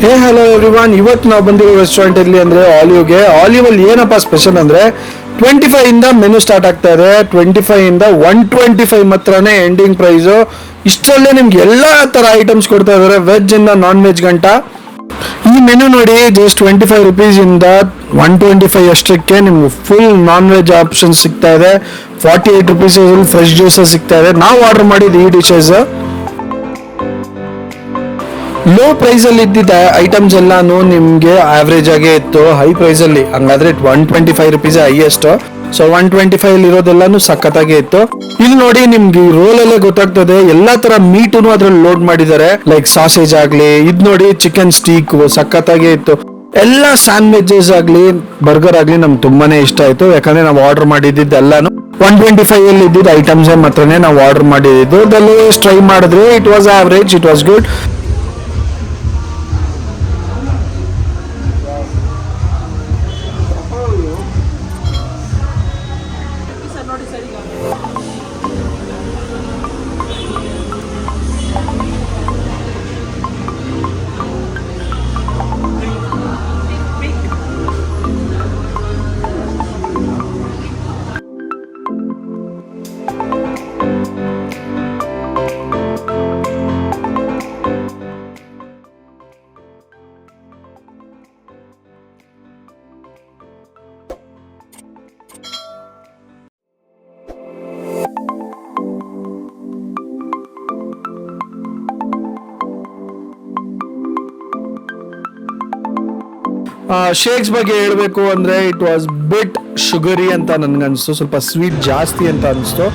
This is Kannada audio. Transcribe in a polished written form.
ಹೇ ಹಲೋ ಎವ್ರಿವನ್, ಇವತ್ತು ನಾವು ಬಂದಿರೋ ರೆಸ್ಟೋರೆಂಟ್ ಇಲ್ಲಿ ಅಂದ್ರೆ ಆಲಿವಲ್ಲಿ ಏನಪ್ಪ ಸ್ಪೆಷಲ್ ಅಂದ್ರೆ 25 ಇಂದ ಮೆನು ಸ್ಟಾರ್ಟ್ ಆಗ್ತಾ ಇದೆ. 25 ಇಂದ 125 ಮಾತ್ರನೇ ಎಂಡಿಂಗ್ ಪ್ರೈಸು. ಇಷ್ಟರಲ್ಲೇ ನಿಮ್ಗೆ ಎಲ್ಲಾ ತರ ಐಟಮ್ಸ್ ಕೊಡ್ತಾ ಇದಾರೆ, ವೆಜ್ ಇಂದ ನಾನ್ ವೆಜ್ ಗಂಟ. ಈ ಮೆನು ನೋಡಿ, ಜಸ್ಟ್ 25 ರುಪೀಸ್ ಇಂದ 125 ಅಷ್ಟಕ್ಕೆ ನಿಮ್ಗೆ ಫುಲ್ ನಾನ್ ವೆಜ್ ಆಪ್ಷನ್ ಸಿಗ್ತಾ ಇದೆ. 48 ರುಪೀಸ್ ಫ್ರೆಶ್ ಜ್ಯೂಸಸ್ ಸಿಗ್ತಾ ಇದೆ. ನಾವು ಆರ್ಡರ್ ಮಾಡಿದ್ದು ಈ ಡಿಶಸ್. ಲೋ ಪ್ರೈಸ್ ಅಲ್ಲಿ ಇದ್ದಿದ್ದ ಐಟಮ್ಸ್ ಎಲ್ಲಾನು ನಿಮ್ಗೆ ಆವರೇಜ್ ಆಗೇ ಇತ್ತು. ಹೈ ಪ್ರೈಸ್ ಅಲ್ಲಿ ಹಂಗಾದ್ರೆ 125 ರುಪೀಸ್ ಹೈಯೆಸ್ಟ್. ಸೊ 125 ಅಲ್ಲಿ ಇರೋದೆಲ್ಲಾನು ಸಖತ್ತಾಗೆ ಇತ್ತು. ಇಲ್ಲಿ ನೋಡಿ ನಿಮ್ಗೆ ರೋಲ್ ಅಲ್ಲೇ ಗೊತ್ತಾಗ್ತದೆ, ಎಲ್ಲಾ ತರ ಮೀಟುನು ಅದ್ರಲ್ಲಿ ಲೋಡ್ ಮಾಡಿದ್ದಾರೆ. ಲೈಕ್ ಸಾಸೇಜ್ ಆಗ್ಲಿ, ಇದ್ ನೋಡಿ ಚಿಕನ್ ಸ್ಟೀಕ್ ಸಖತ್ತಾಗೆ ಇತ್ತು. ಎಲ್ಲಾ ಸ್ಯಾಂಡ್ವಿಚಸ್ ಆಗ್ಲಿ, ಬರ್ಗರ್ ಆಗ್ಲಿ ನಮ್ಗೆ ತುಂಬಾನೇ ಇಷ್ಟ ಆಯ್ತು. ಯಾಕಂದ್ರೆ ನಾವು ಆರ್ಡರ್ ಮಾಡಿದ್ದು ಎಲ್ಲಾನು 125 ಅಲ್ಲಿ ಇದ್ದಿದ್ದ ಐಟಮ್ಸ್ ಮಾತ್ರನೇ ನಾವು ಆರ್ಡರ್ ಮಾಡಿದ್ದು. ಟ್ರೈ ಮಾಡಿದ್ರೆ it was average, it was good. Shakes ಬಗ್ಗೆ ಹೇಳಬೇಕು ಅಂದ್ರೆ ಇಟ್ ವಾಸ್ ಬಿಟ್ ಶುಗರಿ ಅಂತ ನನ್ಗನ್ಸ್ತು, ಸ್ವಲ್ಪ ಸ್ವೀಟ್ ಜಾಸ್ತಿ ಅಂತ ಅನಿಸ್ತು.